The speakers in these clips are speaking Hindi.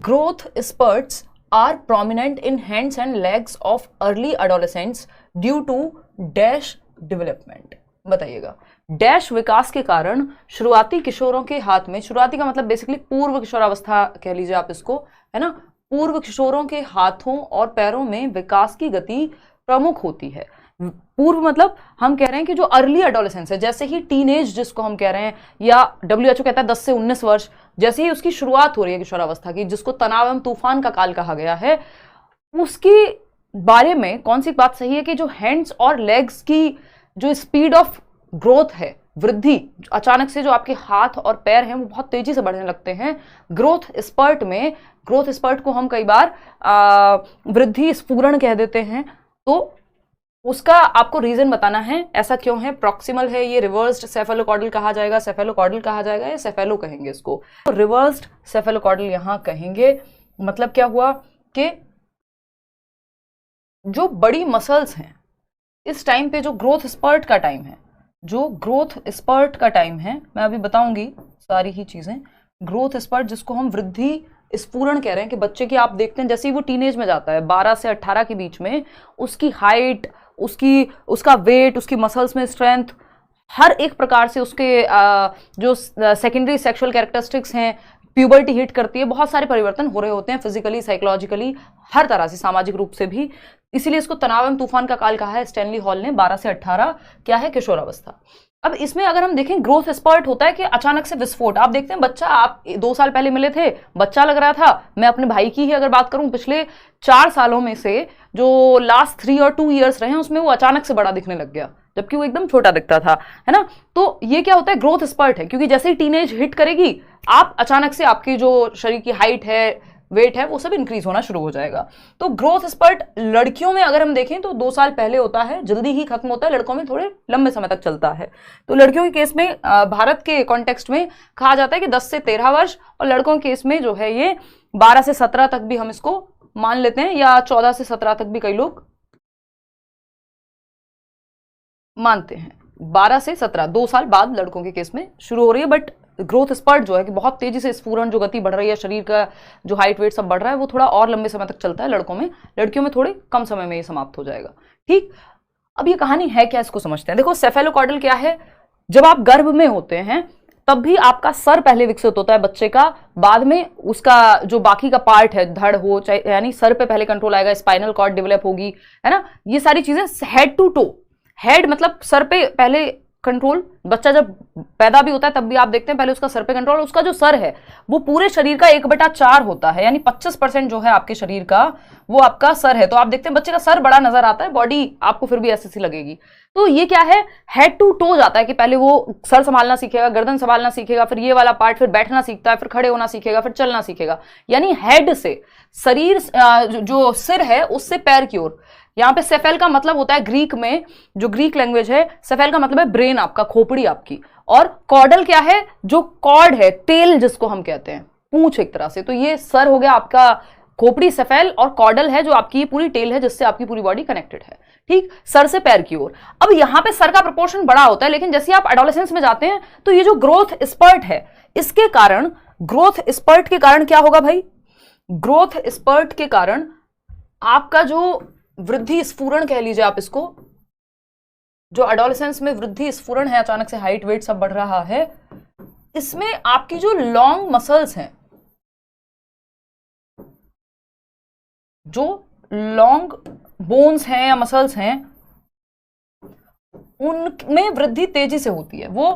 Growth spurts are prominent in hands and legs of early adolescents due to dash development. बताइएगा, डैश विकास के कारण शुरुआती किशोरों के हाथ में, शुरुआती का मतलब बेसिकली पूर्व किशोरावस्था कह लीजिए आप इसको, है ना, पूर्व किशोरों के हाथों और पैरों में विकास की गति प्रमुख होती है। पूर्व मतलब हम कह रहे हैं कि जो अर्ली एडोलेसेंस है, जैसे ही टीनेज जिसको हम कह रहे हैं, या WHO कहता है 10 से 19 वर्ष, जैसे ही उसकी शुरुआत हो रही है किशोरावस्था की, जिसको तनाव एवं तूफान का काल कहा गया है, उसके बारे में कौन सी बात सही है कि जो हैंड्स और लेग्स की जो स्पीड ऑफ ग्रोथ है, वृद्धि, अचानक से जो आपके हाथ और पैर हैं वो बहुत तेजी से बढ़ने लगते हैं ग्रोथ स्पर्ट में। ग्रोथ स्पर्ट को हम कई बार वृद्धि स्फुरण कह देते हैं। तो उसका आपको रीजन बताना है, ऐसा क्यों है, प्रॉक्सिमल है, ये रिवर्स्ड सेफेलोकॉर्डल कहा जाएगा, सेफेलोकॉर्डल कहा जाएगा, या सेफेलो कहेंगे इसको, तो रिवर्स्ड सेफेलोकॉर्डल यहां कहेंगे। मतलब क्या हुआ कि जो बड़ी मसल्स हैं इस टाइम पे, जो ग्रोथ स्पर्ट का टाइम है, जो ग्रोथ स्पर्ट का टाइम है, मैं अभी बताऊंगी सारी ही चीजें। ग्रोथ स्पर्ट जिसको हम वृद्धि स्फुरण कह रहे हैं, कि बच्चे की आप देखते हैं जैसे ही वो टीनेज में जाता है 12 से 18 के बीच में, उसकी हाइट, उसका वेट, उसकी मसल्स में स्ट्रेंथ, हर एक प्रकार से उसके जो सेकेंडरी सेक्सुअल कैरेक्टरिस्टिक्स हैं, प्यूबर्टी हिट करती है, बहुत सारे परिवर्तन हो रहे होते हैं फिजिकली, साइकोलॉजिकली, हर तरह से, सामाजिक रूप से भी। इसीलिए इसको तनाव एवं तूफान का काल कहा है स्टैनली हॉल ने। 12 से 18 क्या है, किशोरावस्था। अब इसमें अगर हम देखें, ग्रोथ स्पर्ट होता है कि अचानक से विस्फोट। आप देखते हैं बच्चा, आप 2 साल पहले मिले थे, बच्चा लग रहा था। मैं अपने भाई की ही अगर बात करूं, पिछले 4 सालों में से जो लास्ट 3 और 2 ईयर्स रहे हैं, उसमें वो अचानक से बड़ा दिखने लग गया, जबकि वो एकदम छोटा दिखता था, है ना। तो ये क्या होता है, ग्रोथ स्पर्ट है, क्योंकि जैसे ही टीनेज हिट करेगी, आप अचानक से आपकी जो शरीर की हाइट है, वेट है, वो सब इंक्रीज होना शुरू हो जाएगा। तो ग्रोथ स्पर्ट लड़कियों में अगर हम देखें तो 2 साल पहले होता है, जल्दी ही खत्म होता है, लड़कों में थोड़े लंबे समय तक चलता है। तो लड़कियों के केस में भारत के कॉन्टेक्स्ट में कहा जाता है कि 10 से 13 वर्ष, और लड़कों के केस में जो है ये 12 से 17 तक भी हम इसको मान लेते हैं, या 14 से 17 तक भी कई लोग मानते हैं। 12 से 17 2 साल बाद लड़कों के केस में शुरू हो रही है। बट ग्रोथ स्पर्ट जो है कि बहुत तेजी से स्फुरण, जो गति बढ़ रही है, शरीर का जो हाइट वेट सब बढ़ रहा है, वो थोड़ा और लंबे समय तक चलता है लड़कों में। लड़कियों में थोड़े कम समय में ये समाप्त हो जाएगा। ठीक, अब ये कहानी है क्या, इसको समझते हैं। देखो, सेफेलोकॉर्डल क्या है, जब आप गर्भ में होते हैं तब भी आपका सर पहले विकसित होता है बच्चे का, बाद में उसका जो बाकी का पार्ट है, धड़ हो चाहे, यानी सर पे पहले कंट्रोल आएगा, स्पाइनल कॉर्ड डेवलप होगी, है ना। ये सारी चीजें हेड टू टो, हेड मतलब सर पे पहले कंट्रोल, बच्चा जब पैदा भी होता है तब भी आप देखते हैं पहले उसका सर पे कंट्रोल। उसका जो सर है वो पूरे शरीर का 1/4 होता है, यानी 25% जो है आपके शरीर का वो आपका सर है। तो आप देखते हैं बच्चे का सर बड़ा नजर आता है, बॉडी आपको फिर भी ऐसी सी लगेगी। तो ये क्या है, हेड टू टो जाता है कि पहले वो सर संभालना सीखेगा, गर्दन संभालना सीखेगा, फिर ये वाला पार्ट, फिर बैठना सीखता है, फिर खड़े होना सीखेगा, फिर चलना सीखेगा। यानी हेड से शरीर, जो सिर है उससे पैर की ओर। यहाँ पे सेफेल का मतलब होता है, ग्रीक में जो ग्रीक लैंग्वेज है, सेफेल का मतलब है ब्रेन आपका, खोपड़ी आपकी, और कॉर्डल क्या है, जो कॉर्ड है, टेल जिसको हम कहते हैं, पूंछ एक तरह से। तो ये सर हो गया आपका खोपड़ी सेफेल, और कॉर्डल है जो आपकी पूरी टेल है जिससे आपकी पूरी बॉडी कनेक्टेड है। ठीक, सर से पैर की ओर। अब यहाँ पे सर का प्रोपोर्शन बड़ा होता है, लेकिन जैसे आप एडोलेसेंस में जाते हैं तो ये जो ग्रोथ स्पर्ट है, इसके कारण, ग्रोथ स्पर्ट के कारण क्या होगा भाई, ग्रोथ स्पर्ट के कारण आपका जो वृद्धि स्फुरण कह लीजिए आप इसको, जो एडोलेसेंस में वृद्धि स्फुरण है, अचानक से हाइट वेट सब बढ़ रहा है, इसमें आपकी जो लॉन्ग मसल्स हैं, जो लॉन्ग बोन्स हैं या मसल्स हैं, उनमें वृद्धि तेजी से होती है, वो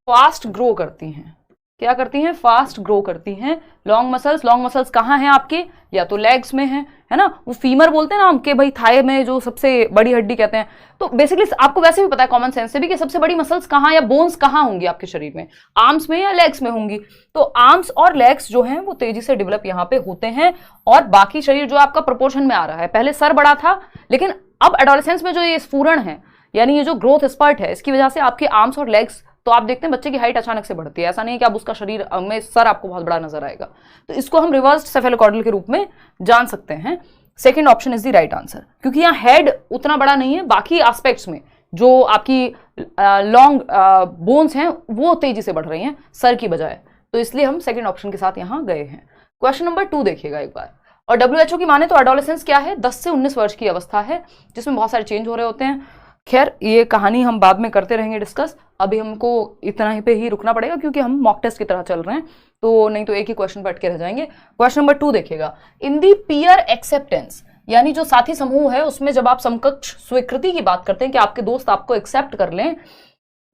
फास्ट ग्रो करती हैं। क्या करती हैं, फास्ट ग्रो करती हैं। लॉन्ग मसल्स कहाँ हैं आपके, या तो लेग्स में है ना, वो फीमर बोलते हैं ना हम, के भाई थाई में जो सबसे बड़ी हड्डी कहते हैं। तो बेसिकली आपको वैसे भी पता है कॉमन सेंस से भी कि सबसे बड़ी मसल्स कहाँ या बोन्स कहाँ होंगी आपके शरीर में, आर्म्स में या लेग्स में होंगी। तो आर्म्स और लेग्स जो हैं वो तेजी से डेवलप यहाँ पे होते हैं, और बाकी शरीर जो आपका प्रोपोर्शन में आ रहा है, पहले सर बड़ा था, लेकिन अब एडोलेसेंस में जो ये स्फुरण है, यानी ये जो ग्रोथ स्पर्ट है, इसकी वजह से आपके आर्म्स और लेग्स, तो आप देखते हैं बच्चे की हाइट अचानक से बढ़ती है। ऐसा नहीं है कि आप उसका शरीर में सर आपको बहुत बड़ा नजर आएगा। तो इसको हम रिवर्स्ड सेफेलोकॉर्डल के रूप में जान सकते हैं। Second option is the right answer, क्योंकि यहाँ हेड उतना बड़ा नहीं है, बाकी एस्पेक्ट्स में जो आपकी लॉन्ग बोन्स हैं वो तेजी से बढ़ रही हैं सर की बजाय। तो इसलिए हम सेकंड ऑप्शन के साथ यहाँ गए हैं। क्वेश्चन नंबर 2 देखिएगा एक बार। और WHO की माने तो एडोलेसेंस क्या है? 10 से 19 वर्ष की अवस्था है जिसमें बहुत सारे चेंज हो रहे होते हैं। खैर ये कहानी हम बाद में करते रहेंगे डिस्कस, अभी हमको इतना ही पे ही रुकना पड़ेगा क्योंकि हम मॉक टेस्ट की तरह चल रहे हैं, तो नहीं तो एक ही क्वेश्चन पर अटके रह जाएंगे। क्वेश्चन नंबर 2 देखिएगा। इन दी पीयर एक्सेप्टेंस, यानी जो साथी समूह है उसमें जब आप समकक्ष स्वीकृति की बात करते हैं कि आपके दोस्त आपको एक्सेप्ट कर लें,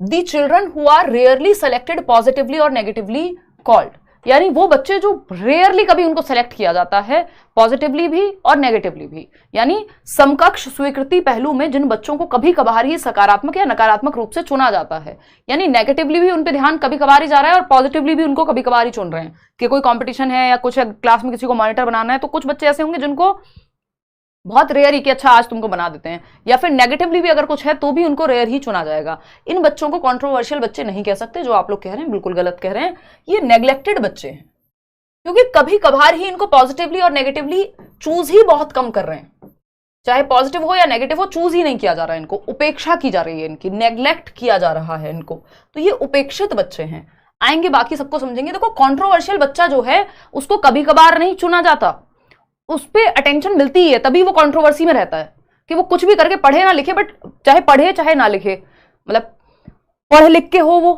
the children who are rarely selected positively और नेगेटिवली कॉल्ड, यानी वो बच्चे जो रेयरली कभी उनको सेलेक्ट किया जाता है पॉजिटिवली भी और नेगेटिवली भी, यानी समकक्ष स्वीकृति पहलू में जिन बच्चों को कभी कभार ही सकारात्मक या नकारात्मक रूप से चुना जाता है, यानी नेगेटिवली भी उन पे ध्यान कभी कभार ही जा रहा है और पॉजिटिवली भी उनको कभी कभार ही चुन रहे हैं कि कोई कंपटीशन है या कुछ क्लास में किसी को मॉनिटर बनाना है, तो कुछ बच्चे ऐसे होंगे जिनको बहुत रेयर ही कि अच्छा आज तुमको बना देते हैं, या फिर नेगेटिवली भी अगर कुछ है तो भी उनको रेयर ही चुना जाएगा। इन बच्चों को कंट्रोवर्शियल बच्चे नहीं कह सकते, जो आप लोग कह रहे हैं बिल्कुल गलत कह रहे हैं, ये नेग्लेक्टेड बच्चे हैं क्योंकि कभी कभार ही इनको पॉजिटिवली और नेगेटिवली चूज ही बहुत कम कर रहे हैं, चाहे पॉजिटिव हो या नेगेटिव हो चूज ही नहीं किया जा रहा है, इनको उपेक्षा की जा रही है, इनकी नेग्लेक्ट किया जा रहा है इनको, तो ये उपेक्षित बच्चे हैं। आएंगे बाकी सबको समझेंगे। देखो कंट्रोवर्शियल बच्चा जो है उसको कभी कभार नहीं चुना जाता, उस पर अटेंशन मिलती है तभी वो कंट्रोवर्सी में रहता है कि वो कुछ भी करके पढ़े ना लिखे, बट चाहे पढ़े चाहे ना लिखे, मतलब पढ़ लिख के हो वो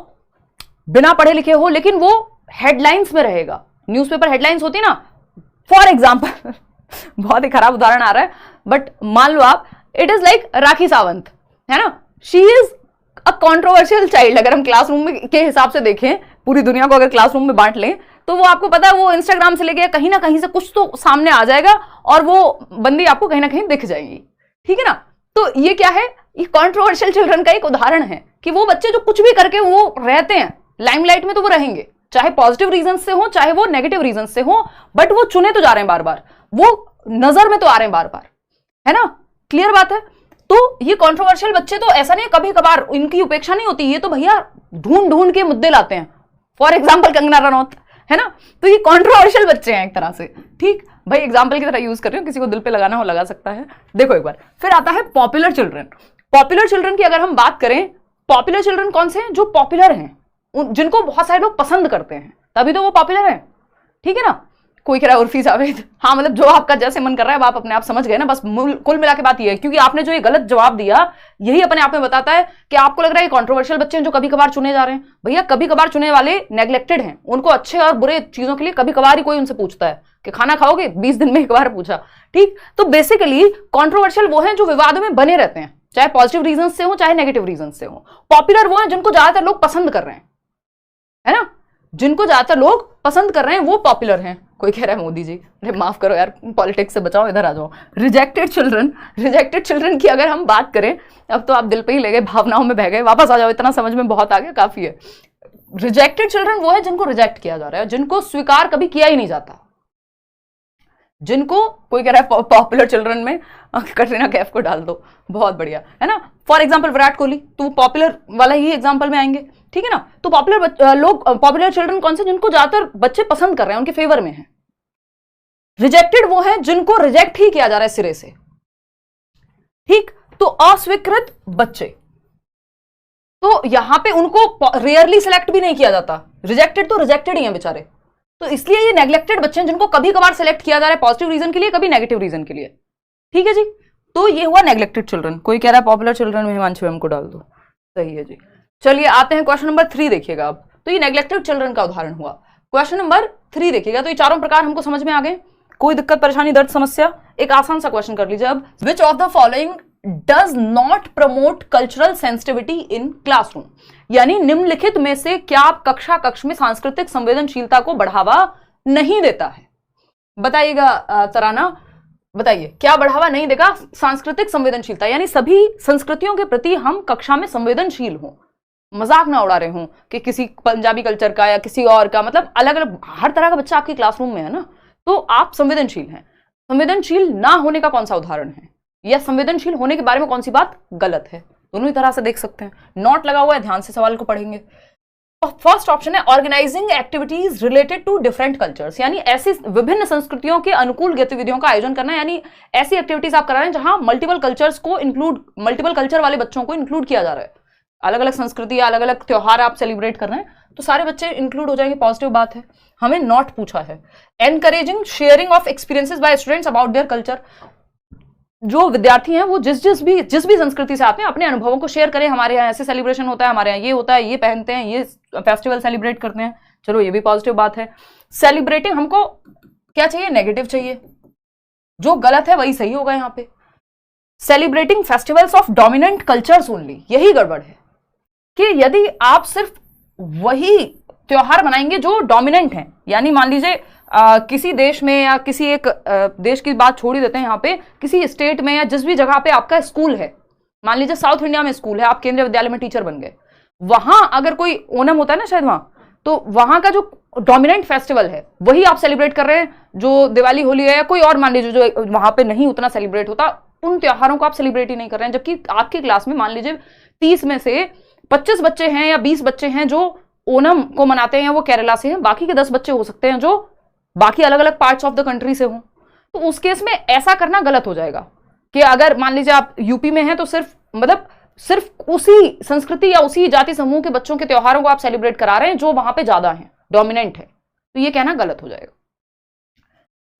बिना पढ़े लिखे हो, लेकिन वो हेडलाइंस में रहेगा। न्यूज़पेपर हेडलाइंस होती ना, फॉर एग्जाम्पल बहुत ही खराब उदाहरण आ रहा है बट मान लो आप, it is like Rakhi Sawant है ना, she is a controversial child. अगर हम क्लासरूम में के हिसाब से देखें, पूरी दुनिया को अगर क्लासरूम में बांट लें तो वो आपको पता है वो इंस्टाग्राम से लेके कहीं ना कहीं से कुछ तो सामने आ जाएगा और वो बंदी आपको कहीं ना कहीं दिख जाएगी, ठीक है ना। तो ये क्या है, ये कंट्रोवर्शियल चिल्ड्रन का एक उदाहरण है कि वो बच्चे जो कुछ भी करके वो रहते हैं लाइमलाइट में, तो वो रहेंगे चाहे पॉजिटिव रीजन से हो चाहे वो नेगेटिव रीजन से हो, बट वो चुने तो जा रहे हैं बार बार, वो नजर में तो आ रहे हैं बार बार, है ना, क्लियर बात है। तो ये कंट्रोवर्शियल बच्चे तो ऐसा नहीं है कभी कभार इनकी उपेक्षा नहीं होती, ये तो भैया ढूंढ ढूंढ के मुद्दे लाते हैं, फॉर एग्जाम्पल कंगना रनौत, है ना। तो ये कंट्रोवर्शियल बच्चे हैं एक तरह से, ठीक भाई, एग्जाम्पल की तरह यूज कर रही हूँ, किसी को दिल पे लगाना हो लगा सकता है। देखो एक बार फिर आता है पॉपुलर चिल्ड्रन। पॉपुलर चिल्ड्रन की अगर हम बात करें, पॉपुलर चिल्ड्रन कौन से हैं? जो पॉपुलर हैं, जिनको बहुत सारे लोग पसंद करते हैं, तभी तो वो पॉपुलर है, ठीक है ना। कोई कह रहा है उर्फी जावेद, हाँ मतलब जो आपका जैसे मन कर रहा है आप अपने आप समझ गए ना, बस कुल मिला के बात ये है, क्योंकि आपने जो ये गलत जवाब दिया यही अपने आप में बताता है कि आपको लग रहा है ये कंट्रोवर्शियल बच्चे हैं जो कभी कभार चुने जा रहे हैं। भैया कभी कभार चुने वाले नेग्लेक्टेड हैं, उनको अच्छे और बुरे चीजों के लिए कभी कभार ही कोई उनसे पूछता है कि खाना खाओगे, 20 दिन में एक बार पूछा, ठीक। तो बेसिकली कंट्रोवर्शियल वो हैं जो विवाद में बने रहते हैं, चाहे पॉजिटिव रीजन से हो चाहे नेगेटिव रीजन से हो। पॉपुलर वो हैं जिनको ज्यादातर लोग पसंद कर रहे हैं, है ना, जिनको ज्यादातर लोग पसंद कर रहे हैं वो पॉपुलर हैं। कोई कह रहा है मोदी जी, अरे माफ करो यार, पॉलिटिक्स से बचाओ, इधर आ जाओ। रिजेक्टेड चिल्ड्रन की अगर हम बात करें, अब तो आप दिल पे ही ले गए, भावनाओं में बह गए, वापस आ जाओ, इतना समझ में बहुत आ गया, काफी है। रिजेक्टेड चिल्ड्रन वो है जिनको रिजेक्ट किया जा रहा है, जिनको स्वीकार कभी किया ही नहीं जाता, जिनको कोई कह रहा है पॉपुलर चिल्ड्रन में कटरीना कैफ को डाल दो, बहुत बढ़िया, है ना। फॉर एग्जाम्पल विराट कोहली, तो पॉपुलर वाला ही एग्जाम्पल में आएंगे, ठीक है ना। तो पॉपुलर लोग, पॉपुलर चिल्ड्रन कौन से? जिनको ज्यादातर बच्चे पसंद कर रहे हैं, उनके फेवर में है। रिजेक्टेड वो है जिनको रिजेक्ट ही किया जा रहा है सिरे से, ठीक। तो अस्वीकृत बच्चे, तो यहां पे उनको रेयरली सेलेक्ट भी नहीं किया जाता, रिजेक्टेड तो रिजेक्टेड ही है बेचारे, तो इसलिए ये नेग्लेक्टेड बच्चे हैं जिनको कभी कभार सेलेक्ट किया जा रहा है पॉजिटिव रीजन के लिए, कभी नेगेटिव रीजन के लिए, ठीक है जी। तो ये हुआ नेग्लेक्टेड चिल्ड्रन। कोई कह रहा है पॉपुलर चिल्ड्रन में हिमांशु को डाल दो, सही है जी। चलिए आते हैं क्वेश्चन नंबर 3 देखिएगा अब। तो ये नेग्लेक्टेड चिल्ड्रन का उदाहरण हुआ। क्वेश्चन नंबर 3 देखिएगा। तो ये चारों प्रकार हमको समझ में आ गए, कोई दिक्कत परेशानी दर्द समस्या? एक आसान सा क्वेश्चन कर लीजिए अब। विच of the following does not promote cultural sensitivity in classroom, यानी निम्नलिखित में से क्या कक्ष में सांस्कृतिक संवेदनशीलता को बढ़ावा नहीं देता है? बताइएगा तराना, बताइए क्या बढ़ावा नहीं देगा? सांस्कृतिक संवेदनशीलता, यानी सभी संस्कृतियों के प्रति हम कक्षा में संवेदनशील हों, मजाक ना उड़ा रहे हों कि किसी पंजाबी कल्चर का या किसी और का, मतलब अलग अलग हर तरह का बच्चा आपके क्लासरूम में है ना, तो आप संवेदनशील हैं। संवेदनशील ना होने का कौन सा उदाहरण है, या संवेदनशील होने के बारे में कौन सी बात गलत है? दोनों ही तरह से देख सकते हैं। नोट लगा हुआ है, ध्यान से सवाल को पढ़ेंगे। फर्स्ट ऑप्शन है organising activities related to different cultures, यानी ऐसी विभिन्न संस्कृतियों के अनुकूल गतिविधियों का आयोजन करना, यानी ऐसी एक्टिविटीज आप करा रहे हैं जहां मल्टीपल कल्चर वाले बच्चों को इंक्लूड किया जा रहा है, अलग अलग संस्कृति या अलग अलग त्योहार आप सेलिब्रेट कर रहे हैं, तो सारे बच्चे इंक्लूड हो जाएंगे, पॉजिटिव बात है। हमें नॉट पूछा है। Encouraging sharing of experiences by students about their culture, जो विद्यार्थी हैं वो जिस भी संस्कृति से आते हैं अपने अनुभवों को शेयर करें। हमारे यहाँ ऐसे सेलिब्रेशन होता है, हमारे यहाँ ये होता है, ये पहनते हैं, ये फेस्टिवल सेलिब्रेट करते हैं। चलो ये भी पॉजिटिव बात है। सेलिब्रेटिंग, हमको क्या चाहिए? नेगेटिव चाहिए। जो गलत है वही सही होगा यहाँ पे। Celebrating festivals of dominant cultures only, यही गड़बड़ है कि यदि आप सिर्फ वही त्योहार मनाएंगे जो डोमिनेंट हैं, यानी मान लीजिए किसी देश में या किसी एक देश की बात छोड़ ही देते हैं, यहाँ पे किसी स्टेट में या जिस भी जगह पे आपका स्कूल है, मान लीजिए साउथ इंडिया में स्कूल है, आप केंद्रीय विद्यालय में टीचर बन गए, वहां अगर कोई ओणम होता है ना शायद वहां, तो वहां का जो डोमिनेंट फेस्टिवल है वही आप सेलिब्रेट कर रहे हैं। जो दिवाली होली है या कोई और मान लीजिए जो वहां पे नहीं उतना सेलिब्रेट होता, उन त्योहारों को आप सेलिब्रेट ही नहीं कर रहे हैं। जबकि आपकी क्लास में मान लीजिए 30 में से 25 बच्चे हैं या 20 बच्चे हैं जो ओणम को मनाते हैं, वो केरला से हैं, बाकी के 10 बच्चे हो सकते हैं जो बाकी अलग अलग पार्ट्स ऑफ द कंट्री से हों। तो उस केस में ऐसा करना गलत हो जाएगा कि अगर मान लीजिए आप यूपी में हैं तो सिर्फ उसी संस्कृति या उसी जाति समूह के बच्चों के त्योहारों को आप सेलिब्रेट करा रहे हैं जो वहां पे ज्यादा हैं, डोमिनेंट है, तो ये कहना गलत हो जाएगा।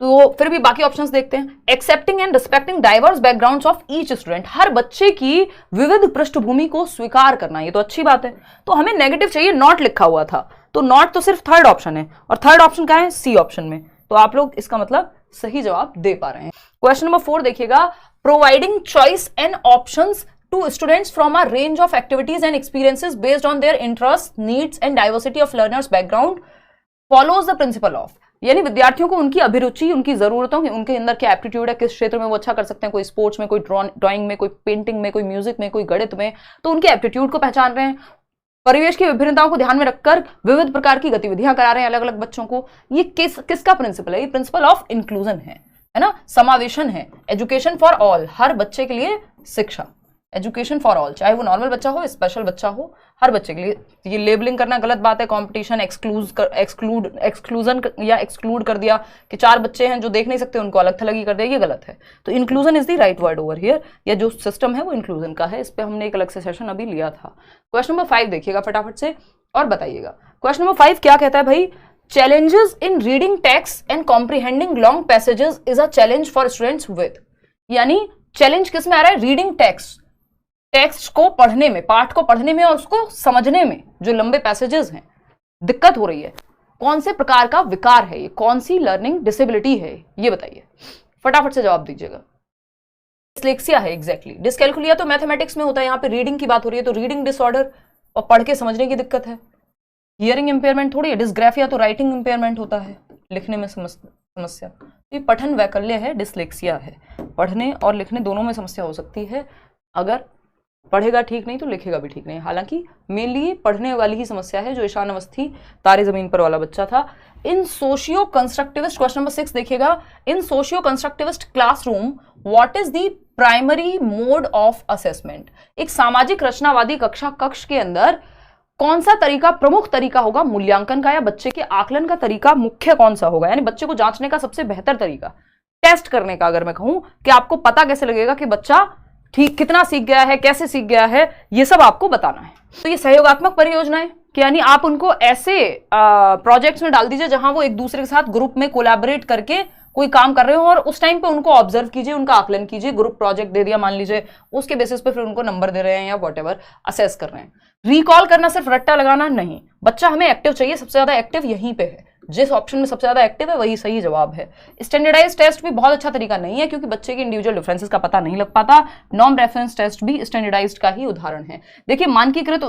तो फिर भी बाकी ऑप्शंस देखते हैं। Accepting and respecting diverse backgrounds of each student, हर बच्चे की विविध पृष्ठभूमि को स्वीकार करना, ये तो अच्छी बात है। तो हमें नेगेटिव चाहिए, नॉट लिखा हुआ था, तो नॉट तो सिर्फ थर्ड ऑप्शन है, और थर्ड ऑप्शन क्या है? सी ऑप्शन में। तो आप लोग इसका मतलब सही जवाब दे पा रहे हैं। क्वेश्चन नंबर 4 देखिएगा, providing choice and options to students from a range of activities and experiences based on their interests, needs and diversity of learners background follows the principle of, यानी विद्यार्थियों को उनकी अभिरुचि, उनकी जरूरतों, उनके अंदर क्या एप्टीट्यूड है, किस क्षेत्र में वो अच्छा कर सकते हैं, कोई स्पोर्ट्स में, कोई ड्राइंग में, कोई पेंटिंग में, कोई म्यूजिक में, कोई गणित में, तो उनके एप्टीट्यूड को पहचान रहे हैं। परिवेश की विभिन्नताओं को ध्यान में रखकर विविध प्रकार की गतिविधियां करा रहे हैं अलग अलग बच्चों को। ये किसका प्रिंसिपल है? ये प्रिंसिपल ऑफ इंक्लूजन है ना, समावेशन है। एजुकेशन फॉर ऑल, हर बच्चे के लिए शिक्षा, एजुकेशन फॉर ऑल, चाहे वो नॉर्मल बच्चा हो, स्पेशल बच्चा हो, हर बच्चे के लिए। ये लेबलिंग करना गलत बात है। कंपटीशन, एक्सक्लूजन या एक्सक्लूड कर दिया कि 4 बच्चे हैं जो देख नहीं सकते, उनको अलग थलग ही कर दिया, ये गलत है। तो inclusion is the right word over here, या जो सिस्टम है वो इंक्लूजन का है। इस पर हमने एक अलग से सेशन अभी लिया था। क्वेश्चन नंबर 5 देखिएगा फटाफट से और बताइएगा। क्वेश्चन नंबर 5 क्या कहता है भाई? Challenges in reading text and comprehending long passages is a challenge for students with, यानी चैलेंज किस में आ रहा है? रीडिंग टेक्स्ट को पढ़ने में, पाठ को पढ़ने में और उसको समझने में जो लंबे पैसेजेस हैं, दिक्कत हो रही है। कौन से प्रकार का विकार है ये? कौन सी लर्निंग डिसेबिलिटी है ये बताइए, फटाफट से जवाब दीजिएगा। डिस्लेक्सिया है, एग्जैक्टली। डिस्कैल्कुलिया तो मैथमेटिक्स में होता है, यहाँ पे रीडिंग की बात हो रही है, तो रीडिंग डिसऑर्डर और पढ़ के समझने की दिक्कत है। हियरिंग इंपेयरमेंट थोड़ी है। डिस्ग्राफिया तो राइटिंग इंपेयरमेंट होता है, लिखने में समस्या। ये पठन वैकल्य है, डिस्लेक्सिया है, पढ़ने और लिखने दोनों में समस्या हो सकती है। अगर पढ़ेगा ठीक नहीं तो लिखेगा भी ठीक नहीं। हालांकि मेनली पढ़ने वाली ही समस्या है, जो ईशान अवस्थी तारे जमीन पर वाला बच्चा था। In socio constructivist, question number 6 देखिएगा, in socio constructivist classroom what is the primary mode of assessment, एक सामाजिक रचनावादी कक्ष के अंदर कौन सा तरीका प्रमुख तरीका होगा मूल्यांकन का, या बच्चे के आकलन का तरीका मुख्य कौन सा होगा, यानी बच्चे को जांचने का सबसे बेहतर तरीका, टेस्ट करने का। अगर मैं कहूं कि आपको पता कैसे लगेगा कि बच्चा ठीक कितना सीख गया है, कैसे सीख गया है, ये सब आपको बताना है। तो ये सहयोगात्मक परियोजनाएं, यानी आप उनको ऐसे प्रोजेक्ट्स में डाल दीजिए जहां वो एक दूसरे के साथ ग्रुप में कोलैबोरेट करके कोई काम कर रहे हो, और उस टाइम पे उनको ऑब्जर्व कीजिए, उनका आकलन कीजिए। ग्रुप प्रोजेक्ट दे दिया मान लीजिए, उसके बेसिस पे फिर उनको नंबर दे रहे हैं या व्हाटएवर असेस कर रहे हैं। रिकॉल करना सिर्फ रट्टा लगाना नहीं, बच्चा हमें एक्टिव चाहिए, सबसे ज्यादा एक्टिव यहीं पे है, जिस ऑप्शन में सबसे ज्यादा एक्टिव है वही सही जवाब है। स्टैंडर्डाइज टेस्ट भी बहुत अच्छा तरीका नहीं है, क्योंकि बच्चे के इंडिविजुअल डिफरेंसेस का पता नहीं लग पाता। नॉर्म रेफरेंस टेस्ट भी स्टैंडर्डाइज्ड का ही उदाहरण है। देखिए मानकीकृत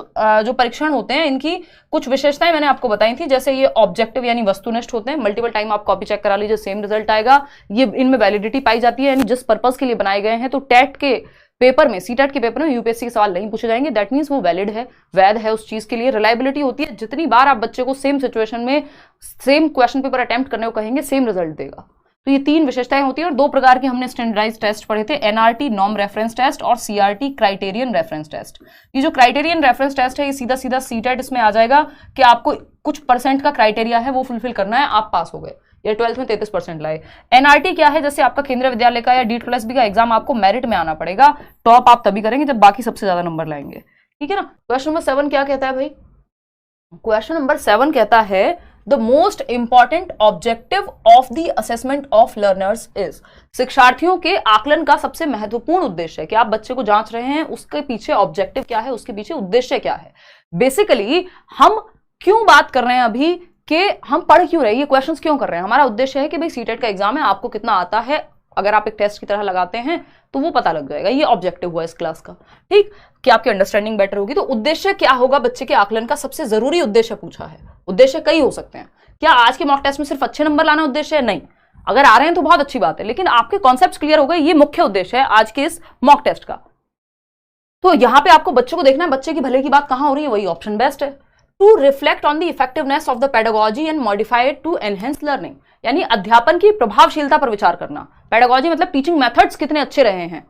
जो परीक्षण होते हैं, इनकी कुछ विशेषताएं मैंने आपको बताई थी, जैसे ये ऑब्जेक्टिव यानी वस्तुनिष्ठ होते हैं, मल्टीपल टाइम आप कॉपी चेक करा लीजिए, सेम रिजल्ट आएगा। ये इनमें वैलिडिटी पाई जाती है, यानी जिस पर्पज के लिए बनाए गए हैं। तो टेट के पेपर में, सीटेट के पेपर में यूपीएससी के सवाल नहीं पूछे जाएंगे, दैट मींस वो वैलिड है, वैध है उस चीज के लिए। रिलायबिलिटी होती है, जितनी बार आप बच्चे को सेम सिचुएशन में सेम क्वेश्चन पेपर अटेम्प्ट करने को कहेंगे, सेम रिजल्ट देगा। तो ये 3 विशेषताएं होती है। और 2 प्रकार के हमने स्टैंडर्डाइज्ड टेस्ट पढ़े थे, एनआरटी नॉर्म रेफरेंस टेस्ट और सीआरटी क्राइटेरियन रेफरेंस टेस्ट। ये जो क्राइटेरियन रेफरेंस टेस्ट है, ये सीधा सीधा सीटेट इसमें आ जाएगा कि आपको कुछ % का क्राइटेरिया है वो फुलफिल करना है, आप पास हो गए, या 12th में 33% लाए। एनआरटी क्या है? जैसे आपका केंद्रीय विद्यालय का या DSSB का एग्जाम, आपको मेरिट में आना पड़ेगा। टॉप आप तभी करेंगे जब बाकी सबसे ज्यादा नंबर लाएंगे, ठीक है ना। क्वेश्चन नंबर 7 क्या कहता है भाई? क्वेश्चन नंबर 7 कहता है the most important objective of the assessment of learners is, शिक्षार्थियों के आकलन का सबसे महत्वपूर्ण उद्देश्य है कि आप बच्चे को जांच रहे हैं, उसके पीछे ऑब्जेक्टिव क्या है, उसके पीछे उद्देश्य क्या है। बेसिकली हम क्यों बात कर रहे हैं अभी कि हम पढ़ क्यों रहे हैं, ये क्वेश्चंस क्यों कर रहे हैं। हमारा उद्देश्य है कि भाई सीटेट का एग्जाम है, आपको कितना आता है, अगर आप एक टेस्ट की तरह लगाते हैं तो वो पता लग जाएगा। ये ऑब्जेक्टिव हुआ इस क्लास का, ठीक, कि आपकी अंडरस्टैंडिंग बेटर होगी। तो उद्देश्य क्या होगा बच्चे के आकलन का, सबसे जरूरी उद्देश्य पूछा है। उद्देश्य कई हो सकते हैं। क्या आज के मॉक टेस्ट में सिर्फ अच्छे नंबर लाना उद्देश्य है? नहीं, अगर आ रहे हैं तो बहुत अच्छी बात है, लेकिन आपके कॉन्सेप्ट क्लियर हो गए, ये मुख्य उद्देश्य है आज के इस मॉक टेस्ट का। तो यहां पे आपको बच्चों को देखना है, बच्चे की भले की बात कहां हो रही है, वही ऑप्शन बेस्ट है। To reflect on the effectiveness of the pedagogy and modify it to enhance learning, यानी अध्यापन की प्रभावशीलता पर विचार करना। पेडागोजी मतलब टीचिंग मेथड्स कितने अच्छे रहे हैं,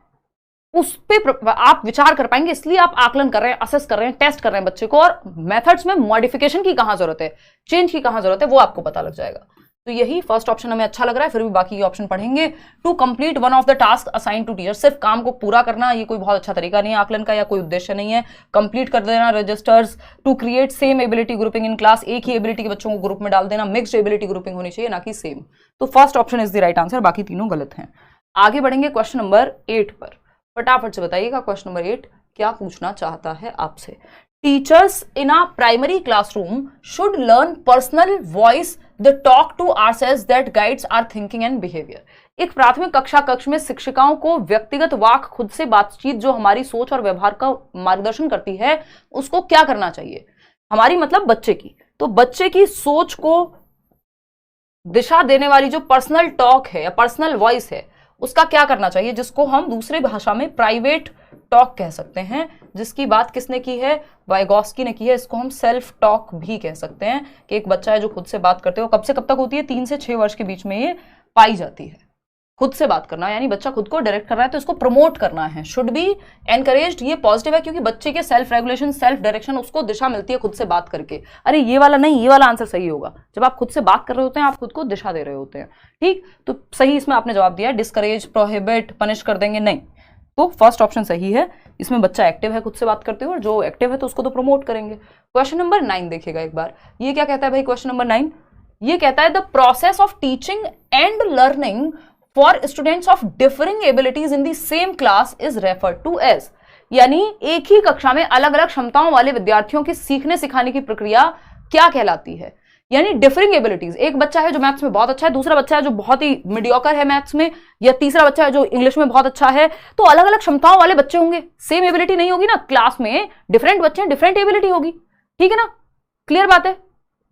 उस पे आप विचार कर पाएंगे, इसलिए आप आकलन कर रहे हैं, असेस कर रहे हैं, टेस्ट कर रहे हैं बच्चे को, और मेथड्स में मॉडिफिकेशन की कहां जरूरत है, चेंज की कहां जरूरत है, वो आपको पता लग जाएगा। तो यही फर्स्ट ऑप्शन हमें अच्छा लग रहा है, फिर भी बाकी ऑप्शन पढ़ेंगे। To complete one of the task assign to teacher, सिर्फ काम को पूरा करना ये कोई बहुत अच्छा तरीका नहीं है आकलन का, या कोई उद्देश्य नहीं है। कंप्लीट कर देना registers. To create same ability grouping in class, एक ही एबिलिटी के बच्चों को ग्रुप में डाल देना। मिक्स्ड एबिलिटी ग्रुपिंग होनी चाहिए, ना कि सेम। तो first option is the right answer, बाकी तीनों गलत हैं। आगे बढ़ेंगे क्वेश्चन नंबर 8 पर। फटाफट से बताइएगा क्वेश्चन नंबर 8 क्या पूछना चाहता है आपसे। Teachers in a primary classroom should learn personal voice the talk to ourselves that guides our thinking and behaviour. एक प्राथमिक कक्षा कक्ष में शिक्षिकाओं को व्यक्तिगत वाक, खुद से बातचीत जो हमारी सोच और व्यवहार का मार्गदर्शन करती है, उसको क्या करना चाहिए। हमारी मतलब बच्चे की, तो बच्चे की सोच को दिशा देने वाली जो पर्सनल टॉक है या पर्सनल वॉइस है, उसका क्या करना चाहिए, जिसको हम दूसरी भाषा में प्राइवेट टॉक कह सकते हैं। जिसकी बात किसने की है, वाइगॉस्की ने की है। इसको हम सेल्फ टॉक भी कह सकते हैं कि एक बच्चा है जो खुद से बात करते हो। कब से कब तक होती है, 3 से 6 वर्ष के बीच में ये पाई जाती है। खुद से बात करना यानी बच्चा खुद को डायरेक्ट कर रहा है, तो इसको प्रमोट करना है, शुड बी एनकरेज्ड। ये पॉजिटिव है क्योंकि बच्चे के सेल्फ रेगुलेशन, सेल्फ डायरेक्शन, उसको दिशा मिलती है खुद से बात करके। अरे ये वाला नहीं, ये वाला आंसर सही होगा। जब आप खुद से बात कर रहे होते हैं, आप खुद को दिशा दे रहे होते हैं, ठीक। तो सही इसमें आपने जवाब दिया, डिस्करेज, प्रोहिबिट, पनिश कर देंगे, नहीं। तो फर्स्ट ऑप्शन सही है, इसमें बच्चा एक्टिव है खुद से बात करते हुए, और जो एक्टिव है तो उसको तो प्रमोट करेंगे। क्वेश्चन नंबर 9 देखिएगा एक बार, ये क्या कहता है भाई। क्वेश्चन नंबर 9 ये कहता है the process of teaching and learning for students of differing abilities in the same class is referred to as, यानी एक ही कक्षा में अलग अलग क्षमताओं वाले विद्यार्थियों की सीखने सिखाने की प्रक्रिया क्या कहलाती है। यानी डिफरिंग एबिलिटीज, एक बच्चा है जो मैथ्स में बहुत अच्छा है, दूसरा बच्चा है जो बहुत ही मीडियोकर है मैथ्स में, या तीसरा बच्चा है जो इंग्लिश में बहुत अच्छा है। तो अलग अलग क्षमताओं वाले बच्चे होंगे, सेम एबिलिटी नहीं होगी ना। क्लास में डिफरेंट बच्चे हैं, डिफरेंट एबिलिटी होगी, ठीक है ना, क्लियर बात है।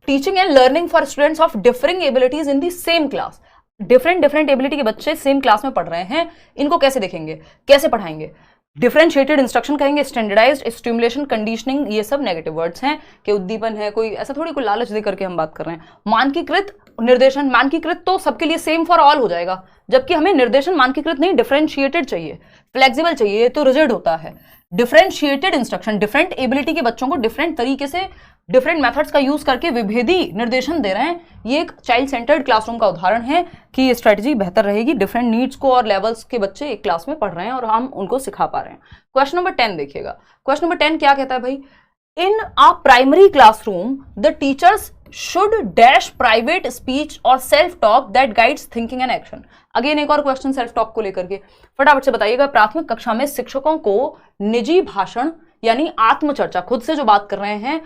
Teaching and learning for students of differing abilities in the same class, different ability के बच्चे सेम क्लास में पढ़ रहे हैं, इनको कैसे देखेंगे, कैसे पढ़ाएंगे। डिफरेंशिएटेड इंस्ट्रक्शन कहेंगे, स्टैंडर्डाइज्ड, स्टिमुलेशन, कंडीशनिंग, ये सब नेगेटिव वर्ड्स हैं कि उद्दीपन है, कोई ऐसा थोड़ी कोई लालच दे करके हम बात कर रहे हैं। मानकीकृत निर्देशन, मानकीकृत तो सबके लिए सेम फॉर ऑल हो जाएगा, जबकि हमें निर्देशन मानकीकृत नहीं, डिफरेंशिएटेड चाहिए, फ्लेक्सिबल चाहिए, तो रिजिड होता है। डिफरेंशिएटेड इंस्ट्रक्शन, डिफरेंट एबिलिटी के बच्चों को डिफरेंट तरीके से, डिफरेंट मेथड्स का यूज करके विभेदी निर्देशन दे रहे हैं। ये एक चाइल्ड सेंटर्ड क्लासरूम का उदाहरण है कि ये स्ट्रेटजी बेहतर रहेगी। डिफरेंट नीड्स को और लेवल्स के बच्चे एक क्लास में पढ़ रहे हैं और हम उनको सिखा पा रहे हैं। क्वेश्चन नंबर 10 देखिएगा। क्वेश्चन नंबर 10 क्या कहता है भाई, in a primary classroom the teachers should dash private speech और self talk that guides thinking and action. Again एक और क्वेश्चन सेल्फ टॉक को लेकर के, फटाफट से बताइएगा। प्राथमिक कक्षा में शिक्षकों को निजी भाषण यानी आत्मचर्चा, खुद से जो बात कर रहे हैं,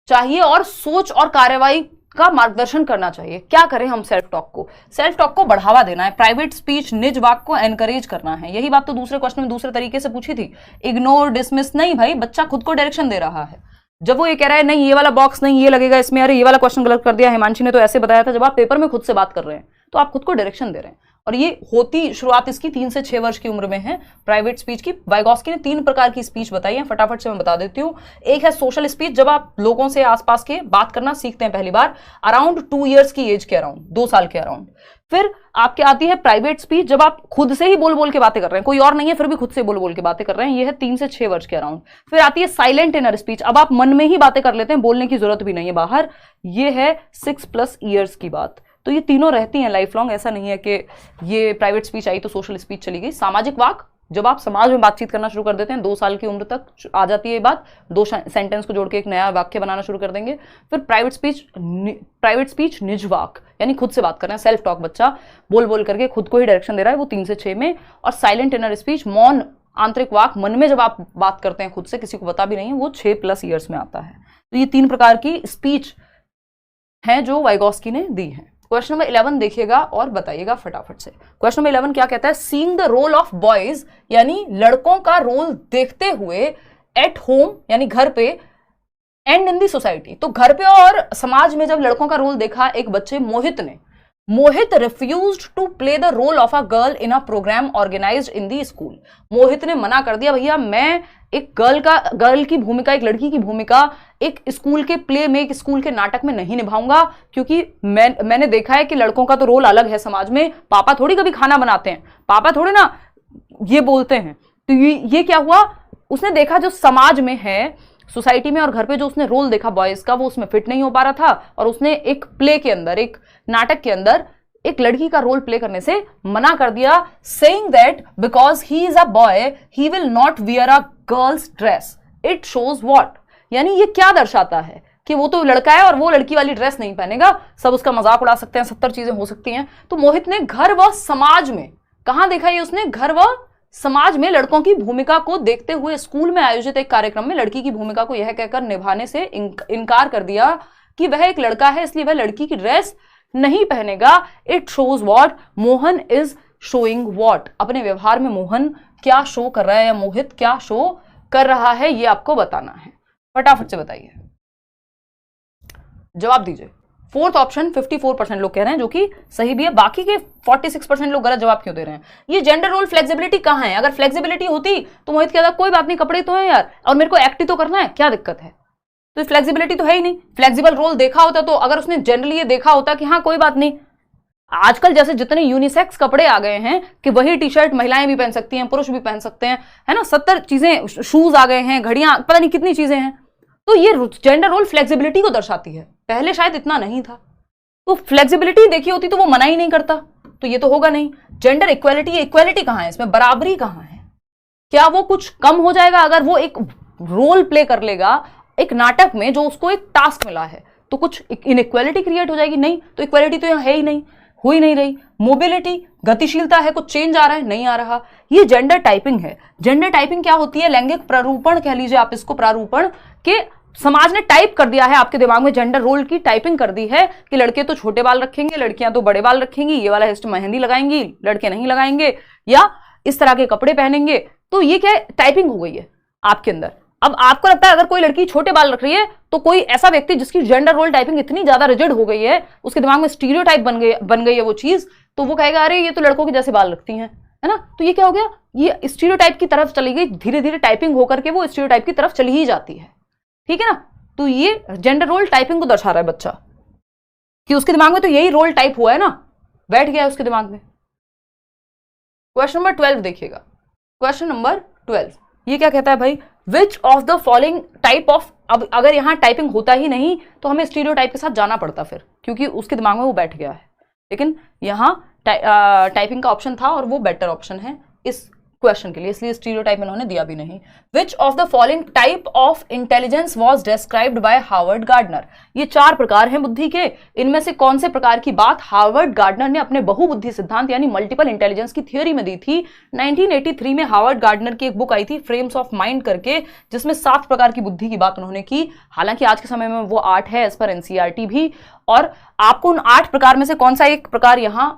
चाहिए और सोच और कार्यवाही का मार्गदर्शन करना चाहिए। क्या करें हम सेल्फ टॉक को बढ़ावा देना है, प्राइवेट स्पीच, निज वाक को एनकरेज करना है। यही बात तो दूसरे क्वेश्चन में दूसरे तरीके से पूछी थी, इग्नोर, डिसमिस नहीं भाई, बच्चा खुद को डायरेक्शन दे रहा है। जब वो ये कह रहा है नहीं ये वाला बॉक्स नहीं, ये लगेगा इसमें, अरे ये वाला क्वेश्चन गलत कर दिया, हिमांशी ने तो ऐसे बताया था। जब आप पेपर में खुद से बात कर रहे हैं तो आप खुद को डायरेक्शन दे रहे हैं, और ये होती शुरुआत इसकी 3 से 6 वर्ष की उम्र में है प्राइवेट स्पीच की। वाइगॉस्की ने 3 प्रकार की स्पीच बताई है, फटाफट से मैं बता देती हूँ। एक है सोशल स्पीच, जब आप लोगों से आसपास के बात करना सीखते हैं पहली बार, अराउंड 2 ईयर्स की एज के अराउंड, 2 साल के अराउंड। फिर आपके आती है प्राइवेट स्पीच, जब आप खुद से ही बोल बोल के बातें कर रहे हैं, कोई और नहीं है फिर भी खुद से बोल बोल के बातें कर रहे हैं, ये है 3 से 6 वर्ष के अराउंड। फिर आती है साइलेंट इनर स्पीच, अब आप मन में ही बातें कर लेते हैं, बोलने की जरूरत भी नहीं है बाहर, ये है 6+ ईयर्स की बात। तो ये तीनों रहती हैं लाइफ लॉन्ग, ऐसा नहीं है कि ये प्राइवेट स्पीच आई तो सोशल स्पीच चली गई। सामाजिक वाक जब आप समाज में बातचीत करना शुरू कर देते हैं, 2 साल की उम्र तक आ जाती है ये बात, 2 सेंटेंस को जोड़ के एक नया वाक्य बनाना शुरू कर देंगे। फिर प्राइवेट स्पीच निजवाक, यानी खुद से बात कर रहे हैं, सेल्फ टॉक, बच्चा बोल बोल करके खुद को ही डायरेक्शन दे रहा है, वो 3 से 6 में। और साइलेंट इनर स्पीच, मौन आंतरिक वाक, मन में जब आप बात करते हैं खुद से, किसी को पता भी नहीं है, वो 6+ ईयर्स में आता है। तो ये 3 प्रकार की स्पीच हैं जो वाइगॉस्की ने दी है। क्वेश्चन नंबर 11 देखिएगा और बताइएगा फटाफट से। क्वेश्चन नंबर 11 क्या कहता है? Seeing the role of boys, यानी लड़कों का रोल देखते हुए, एट होम यानी घर पे, एंड इन दी सोसाइटी, तो घर पे और समाज में जब लड़कों का रोल देखा एक बच्चे मोहित ने, Mohit refused to play the role of a girl in a program organized in the school. Mohit ने मना कर दिया, भैया मैं एक गर्ल की भूमिका, एक लड़की की भूमिका एक स्कूल के प्ले में, एक स्कूल के नाटक में नहीं निभाऊंगा, क्योंकि मैंने देखा है कि लड़कों का तो रोल अलग है समाज में, पापा थोड़ी कभी खाना बनाते हैं, पापा थोड़ी ना ये बोलते हैं। तो ये क्या हुआ, उसने देखा जो समाज में है, सोसाइटी में और घर पे जो उसने रोल देखा बॉयज का, वो उसमें फिट नहीं हो पा रहा था, और उसने एक प्ले के अंदर, एक नाटक के अंदर एक लड़की का रोल प्ले करने से मना कर दिया, saying that because he is a boy he will not wear a girls dress, it shows what, यानी ये क्या दर्शाता है कि वो तो लड़का है और वो लड़की वाली ड्रेस नहीं पहनेगा, सब उसका मजाक उड़ा सकते हैं, 70 चीजें हो सकती हैं। तो मोहित ने घर व समाज में, कहां देखा ये उसने, घर व समाज में लड़कों की भूमिका को देखते हुए स्कूल में आयोजित एक कार्यक्रम में लड़की की भूमिका को यह कहकर निभाने से इनकार कर दिया कि वह एक लड़का है, इसलिए वह लड़की की ड्रेस नहीं पहनेगा। It shows what, Mohan is showing what, अपने व्यवहार में मोहन क्या शो कर रहा है या मोहित क्या शो कर रहा है, ये आपको बताना है। फटाफट से बताइए, जवाब दीजिए। फोर्थ ऑप्शन 54% लोग कह रहे हैं, जो कि सही भी है, बाकी के 46% लोग गलत जवाब क्यों दे रहे हैं? ये जेंडर रोल फ्लेक्सिबिलिटी कहां है? अगर फ्लेक्सिबिलिटी होती तो मोहित कहता कोई बात नहीं, कपड़े तो हैं यार और मेरे को एक्ट ही तो करना है, क्या दिक्कत है? तो फ्लेक्सिबिलिटी तो है ही नहीं। फ्लेक्सिबल रोल देखा होता तो, अगर उसने जनरली ये देखा होता कि हाँ कोई बात नहीं, आजकल जैसे जितने यूनिसेक्स कपड़े आ गए हैं कि वही टी शर्ट महिलाएं भी पहन सकती हैं, पुरुष भी पहन सकते हैं, है ना, 70 चीजें, शूज आ गए हैं, घड़ियां, पता नहीं कितनी चीजें हैं, तो ये जेंडर रोल फ्लेक्सिबिलिटी को दर्शाती है। पहले शायद इतना नहीं था, तो फ्लेक्सिबिलिटी देखी होती तो वो मना ही नहीं करता, तो ये तो होगा नहीं। जेंडर इक्वालिटी, इक्वालिटी कहां है इसमें, बराबरी कहां है? क्या वो कुछ कम हो जाएगा अगर वो एक रोल प्ले कर लेगा एक नाटक में जो उसको एक टास्क मिला है, तो कुछ इनइक्वालिटी क्रिएट हो जाएगी? नहीं, तो इक्वालिटी तो यहां है ही नहीं, हो ही नहीं रही। मोबिलिटी, गतिशीलता है, कुछ चेंज आ रहा है, नहीं आ रहा। ये जेंडर टाइपिंग है। जेंडर टाइपिंग क्या होती है? लैंगिक प्रारूपण कह लीजिए आप इसको, प्रारूपण के समाज ने टाइप कर दिया है आपके दिमाग में, जेंडर रोल की टाइपिंग कर दी है कि लड़के तो छोटे बाल रखेंगे, लड़कियां तो बड़े बाल रखेंगी, ये वाला हेस्ट मेहंदी लगाएंगी, लड़के नहीं लगाएंगे, या इस तरह के कपड़े पहनेंगे। तो ये क्या है? टाइपिंग हो गई है आपके अंदर। अब आपको लगता है अगर कोई लड़की छोटे बाल रख रही है तो कोई ऐसा व्यक्ति जिसकी जेंडर रोल टाइपिंग इतनी ज्यादा रिजिड हो गई है, उसके दिमाग में स्टीरियोटाइप बन गई है वो चीज, तो वो कहेगा अरे ये तो लड़कों के जैसे बाल रखती हैं, है ना। तो ये क्या हो गया? ये स्टीरियोटाइप की तरफ चली गई, धीरे धीरे टाइपिंग होकर के वो स्टीरियोटाइप की तरफ चली ही जाती है, ठीक है ना। तो ये जेंडर रोल टाइपिंग को दर्शा रहा है बच्चा, कि उसके दिमाग में तो यही रोल टाइप हुआ है ना, बैठ गया है उसके दिमाग में। क्वेश्चन नंबर 12 देखिएगा। क्वेश्चन नंबर 12 ये क्या कहता है भाई? विच of the following type of, अब अगर यहां टाइपिंग होता ही नहीं तो हमें स्टीरियोटाइप के साथ जाना पड़ता फिर, क्योंकि उसके दिमाग में वो बैठ गया है, लेकिन यहां टाइपिंग का ऑप्शन था और वो बेटर ऑप्शन है इस क्वेश्चन के लिए, इसलिए स्टीरियोटाइप इन्होंने दिया भी नहीं। विच of the following type of intelligence was described bye Harvard gardener? ये 4 प्रकार हैं बुद्धि के, इनमें से कौन से प्रकार की बात हार्वर्ड गार्डनर ने अपने बहुबुद्धि सिद्धांत यानी मल्टीपल इंटेलिजेंस की थ्योरी में दी थी? 1983 में हार्वर्ड गार्डनर की एक बुक आई थी फ्रेम्स ऑफ माइंड करके, जिसमें 7 प्रकार की बुद्धि की बात उन्होंने की। हालांकि आज के समय में वो 8 है एज पर एनसीईआरटी भी, और आपको उन 8 प्रकार में से कौन सा एक प्रकार यहां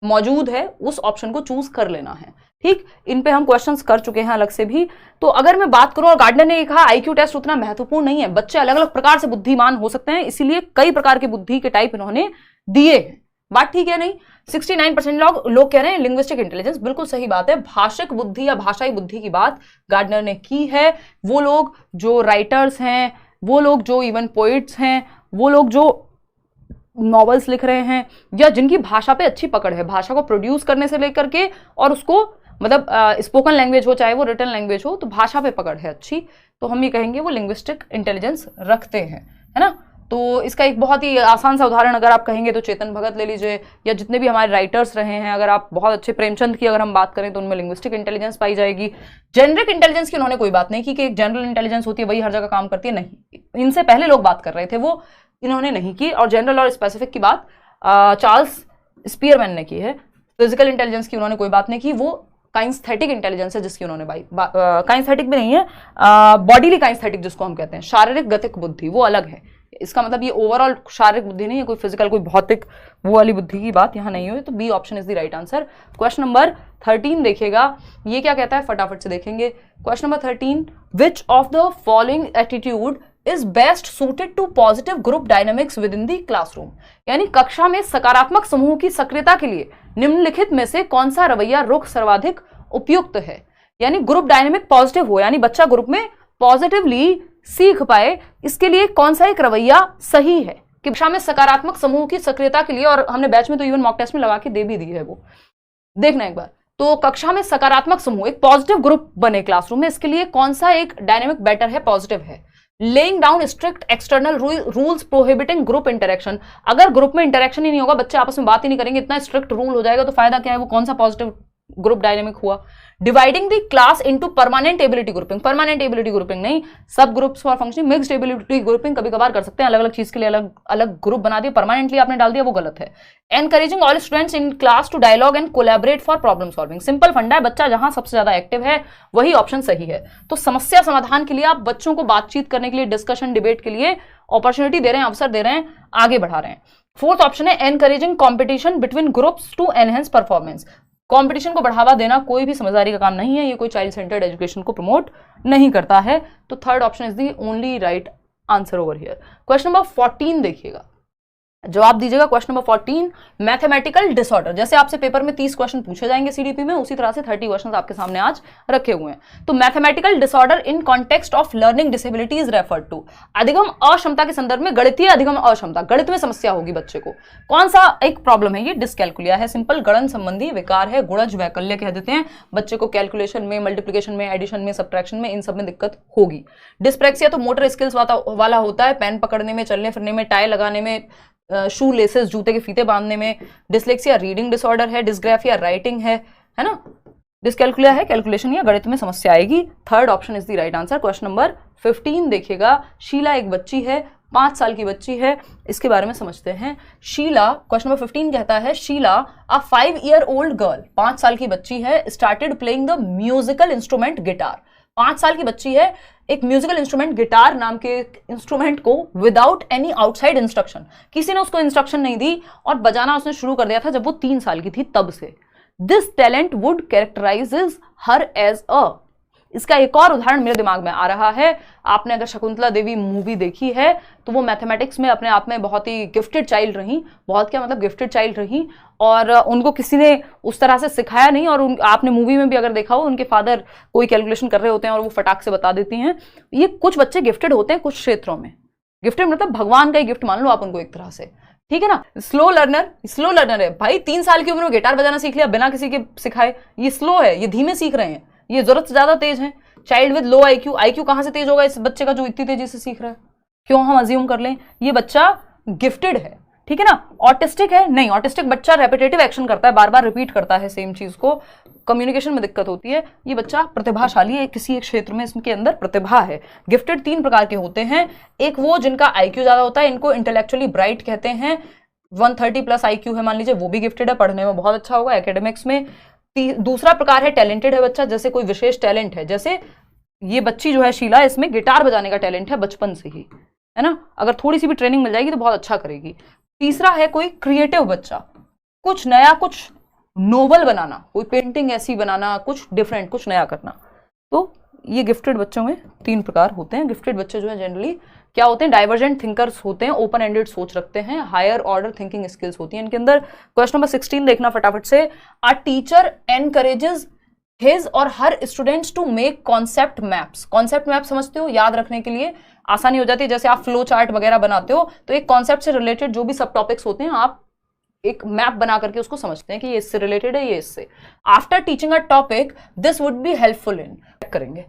मौजूद है उस ऑप्शन को चूज कर लेना है, ठीक। इन पे हम क्वेश्चंस कर चुके हैं अलग से भी। तो अगर मैं बात करूं, और गार्डनर ने कहा आईक्यू टेस्ट उतना महत्वपूर्ण नहीं है, बच्चे अलग अलग प्रकार से बुद्धिमान हो सकते हैं, इसीलिए कई प्रकार के बुद्धि के टाइप इन्होंने दिए हैं। बात ठीक है नहीं? 69% लोग कह रहे हैं लिंग्विस्टिक इंटेलिजेंस, बिल्कुल सही बात है। भाषिक बुद्धि या भाषाई बुद्धि की बात गार्डनर ने की है। वो लोग जो राइटर्स हैं, वो लोग जो इवन पोइट्स हैं, वो लोग जो नॉवेल्स लिख रहे हैं, या जिनकी भाषा पे अच्छी पकड़ है, भाषा को प्रोड्यूस करने से लेकर के और उसको मतलब स्पोकन लैंग्वेज हो चाहे वो रिटन लैंग्वेज हो, तो भाषा पे पकड़ है अच्छी, तो हम ये कहेंगे वो लिंग्विस्टिक इंटेलिजेंस रखते हैं, है ना। तो इसका एक बहुत ही आसान सा उदाहरण अगर आप कहेंगे तो चेतन भगत ले लीजिए, या जितने भी हमारे राइटर्स रहे हैं, अगर आप बहुत अच्छे प्रेमचंद की अगर हम बात करें तो उनमें लिंग्विस्टिक इंटेलिजेंस पाई जाएगी। जेनरिक इंटेलिजेंस की उन्होंने कोई बात नहीं की कि एक जनरल इंटेलिजेंस होती है वही हर जगह काम करती है, नहीं, इनसे पहले लोग बात कर रहे थे, वो इन्होंने नहीं की। और जनरल और स्पेसिफिक की बात चार्ल्स स्पीयरमैन ने की है। फिजिकल इंटेलिजेंस की उन्होंने कोई बात नहीं की, वो काइंस्थेटिक इंटेलिजेंस है जिसकी उन्होंने काइंस्थेटिक भी नहीं है, बॉडीली काइंस्थेटिक जिसको हम कहते हैं, शारीरिक गतिक बुद्धि, वो अलग है। इसका मतलब ये ओवरऑल शारीरिक बुद्धि नहीं है, कोई फिजिकल कोई भौतिक वो वाली बुद्धि की बात यहाँ नहीं हुई। तो B option is the right answer. Question number 13 देखिएगा, ये क्या कहता है फटाफट से देखेंगे। Question number 13, which of the following attitude is best suited to positive group dynamics within the classroom. यानी कक्षा में सकारात्मक समूह की सक्रियता के लिए निम्नलिखित में से कौन सा रवैया रुख सर्वाधिक उपयुक्त है। यानी ग्रुप डायनामिक पॉजिटिव हो, यानी बच्चा ग्रुप में पॉजिटिवली सीख पाए, इसके लिए कौन सा एक रवैया सही है कि कक्षा में सकारात्मक समूह की सक्रियता के लिए, और हमने बैच में तो इवन मॉक टेस्ट में लगा के दे भी दी है, वो देखना एक बार। तो कक्षा में सकारात्मक समूह, एक पॉजिटिव ग्रुप बने क्लासरूम में, इसके लिए कौन सा एक डायनामिक बेटर है, पॉजिटिव है। Laying down strict external rules prohibiting group interaction, अगर ग्रुप में इंटरेक्शन ही नहीं होगा, बच्चे आपस में बात ही नहीं करेंगे, इतना स्ट्रिक्ट रूल हो जाएगा तो फायदा क्या है, वो कौन सा पॉजिटिव ग्रुप डायनेमिक हुआ। Dividing the class into permanent ability grouping, permanent ability grouping नहीं, सब groups for functioning, mixed ability grouping कभी कभार कर सकते हैं, अलग अलग चीज के लिए अलग अलग ग्रुप बना दिया, परमानेंटली आपने डाल दिया, वो गलत है। Encouraging all students in class to dialogue and collaborate for problem solving, simple फंडा है, बच्चा जहां सबसे ज्यादा एक्टिव है वही ऑप्शन सही है। तो समस्या समाधान के लिए आप बच्चों को बातचीत करने के लिए, डिस्कशन डिबेट के लिए अपॉर्चुनिटी दे रहे हैं, अवसर दे रहे हैं, आगे बढ़ा रहे हैं। फोर्थ ऑप्शन है encouraging competition between groups to enhance performance, competition को बढ़ावा देना कोई भी समझदारी का काम नहीं है, ये कोई चाइल्ड सेंटर्ड एजुकेशन को प्रमोट नहीं करता है। तो third option is the only right answer over here. Question number 14 देखिएगा, जवाब दीजिएगा। Question number 14, mathematical disorder. जैसे आपसे पेपर में 30 क्वेश्चन पूछे जाएंगे सीडीपी में, उसी तरह से 30 क्वेश्चन आपके सामने आज रखे हुए हैं। तो mathematical disorder in context of learning disability is referred to, अधिगम अक्षमता के संदर्भ में गणितीय अधिगम अक्षमता, गणित में समस्या होगी बच्चे को, कौन सा एक प्रॉब्लम है, ये डिसकैलकुलिया है, सिंपल गणन संबंधी विकार है, गुणज वैकल्य कह देते हैं, बच्चे को कैलकुलेशन में, मल्टीप्लिकेशन में, एडिशन में, सब्ट्रैक्शन में, इन सब में दिक्कत होगी। डिस्प्रेक्सिया तो मोटर स्किल्स वाला होता है, पेन पकड़ने में, चलने फिरने में, टाई लगाने में, शू लेसेस जूते के फीते बांधने में। डिसलेक्सिया रीडिंग डिसऑर्डर है, डिस्ग्राफिया राइटिंग है ना। डिसकैलकुलिया है कैलकुलेशन या गणित में समस्या आएगी। Third option is the right answer. Question number 15 देखिएगा, शीला एक बच्ची है, 5 साल की बच्ची है, इसके बारे में समझते हैं। शीला, क्वेश्चन नंबर 15 कहता है, शीला अ 5-year-old गर्ल, 5 साल की बच्ची है, started playing the musical instrument guitar, 5 साल की बच्ची है, एक म्यूजिकल इंस्ट्रूमेंट गिटार नाम के इंस्ट्रूमेंट को विदाउट एनी आउटसाइड इंस्ट्रक्शन, किसी ने उसको इंस्ट्रक्शन नहीं दी और बजाना उसने शुरू कर दिया था जब वो 3 साल की थी तब से। This talent would characterises her as a, इसका एक और उदाहरण मेरे दिमाग में आ रहा है। आपने अगर शकुंतला देवी मूवी देखी है तो वो मैथमेटिक्स में अपने आप में बहुत ही गिफ्टेड चाइल्ड रही, बहुत क्या मतलब गिफ्टेड चाइल्ड रही, और उनको किसी ने उस तरह से सिखाया नहीं, और आपने मूवी में भी अगर देखा हो उनके फादर कोई कैलकुलेशन कर रहे होते हैं और वो फटाक से बता देती हैं। ये कुछ बच्चे गिफ्टेड होते हैं कुछ क्षेत्रों में, गिफ्टेड मतलब भगवान का ही गिफ्ट मान लो आप उनको एक तरह से, ठीक है ना। स्लो लर्नर है भाई, 3 साल की उम्र में गिटार बजाना सीख लिया बिना किसी के सिखाए, ये स्लो है, ये धीमे सीख रहे हैं, ये जरूरत से ज्यादा तेज है। चाइल्ड विद लो आईक्यू कहां से तेज होगा इस बच्चे का जो इतनी तेजी से सीख रहा है, क्यों हम अज्यूम कर लें ये बच्चा गिफ्टेड है, ठीक है ना। ऑटिस्टिक है नहीं, ऑटिस्टिक बच्चा रेपिटेटिव एक्शन करता है, बार बार रिपीट करता है सेम चीज को, कम्युनिकेशन में दिक्कत होती है। ये बच्चा प्रतिभाशाली है, किसी एक क्षेत्र में इसके अंदर प्रतिभा है। गिफ्टेड 3 प्रकार के होते हैं, एक वो जिनका आईक्यू ज्यादा होता है, इनको इंटेलेक्चुअली ब्राइट कहते हैं, 130+ आईक्यू है मान लीजिए, वो भी गिफ्टेड है, पढ़ने में बहुत अच्छा होगा एकेडमिक्स में। दूसरा प्रकार है टैलेंटेड है बच्चा, जैसे कोई विशेष टैलेंट है, जैसे ये बच्ची जो है शीला, इसमें गिटार बजाने का टैलेंट है बचपन से ही, है ना, अगर थोड़ी सी भी ट्रेनिंग मिल जाएगी तो बहुत अच्छा करेगी। तीसरा है कोई क्रिएटिव बच्चा, कुछ नया, कुछ नोबल बनाना, कोई पेंटिंग ऐसी बनाना, कुछ डिफरेंट, कुछ नया करना। तो ये गिफ्टेड बच्चों में 3 प्रकार होते हैं। गिफ्टेड बच्चे जो है जनरली क्या होते हैं, डाइवर्जेंट थिंकर्स होते हैं, ओपन एंडेड सोच रखते हैं, हायर ऑर्डर थिंकिंग स्किल्स होती हैं इनके अंदर। क्वेश्चन नंबर 16 देखना फटाफट से, a teacher encourages his or her students to make concept maps. Concept map समझते हो, याद रखने के लिए आसानी हो जाती है, जैसे आप फ्लो चार्ट वगैरह बनाते हो तो एक कॉन्सेप्ट से रिलेटेड जो भी सब टॉपिक्स होते हैं आप एक मैप बना करके उसको समझते हैं कि ये इससे रिलेटेड है, ये इससे। After teaching a topic this would be helpful in, करेंगे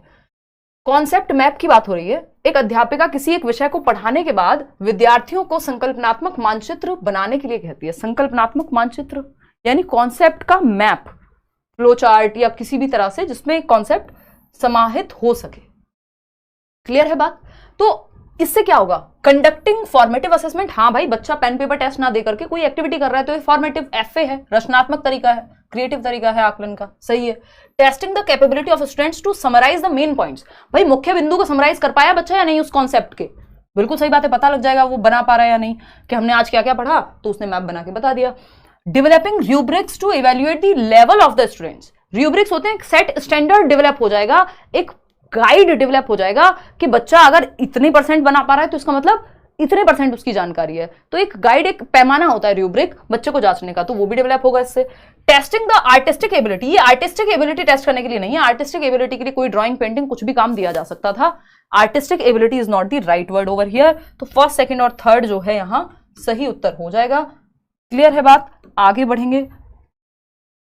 कॉन्सेप्ट मैप की बात हो रही है। एक अध्यापिका किसी एक विषय को पढ़ाने के बाद विद्यार्थियों को संकल्पनात्मक मानचित्र बनाने के लिए कहती है। संकल्पनात्मक मानचित्र यानी कॉन्सेप्ट का मैप, फ्लो चार्ट या किसी भी तरह से जिसमें कॉन्सेप्ट समाहित हो सके। क्लियर है बात? तो इससे क्या होगा? Conducting formative assessment. हाँ भाई, बच्चा पेन पेपर टेस्ट ना देकर के कोई एक्टिविटी कर रहा है तो ये फॉर्मेटिव एफए है, रचनात्मक तरीका है, क्रिएटिव तरीका है आकलन का, सही है। Testing the capability of students to summarise the main points. भाई मुख्य बिंदु को समराइज कर पाया बच्चा या नहीं उस कॉन्सेप्ट के? बिल्कुल सही बात है, पता लग जाएगा वो बना पा रहा है या नहीं, कि हमने आज क्या क्या पढ़ा तो उसने मैप बना के बता दिया। Developing rubrics to evaluate the level of the students. Rubrics होते हैं एक सेट स्टैंडर्ड डेवलप हो जाएगा, एक गाइड डेवलप हो जाएगा कि बच्चा अगर इतने परसेंट बना पा रहा है तो इसका मतलब इतने परसेंट उसकी जानकारी है। तो एक गाइड, एक पैमाना होता है रूब्रिक बच्चे को जांचने का, तो वो भी डेवलप होगा इससे। Testing the artistic ability. ये आर्टिस्टिक एबिलिटी टेस्ट करने के लिए नहीं है, आर्टिस्टिक एबिलिटी के लिए कोई ड्राइंग, पेंटिंग कुछ भी काम दिया जा सकता था। Artistic ability is not the right word over here. तो फर्स्ट, सेकंड और थर्ड जो है यहां सही उत्तर हो जाएगा। क्लियर है बात? आगे बढ़ेंगे,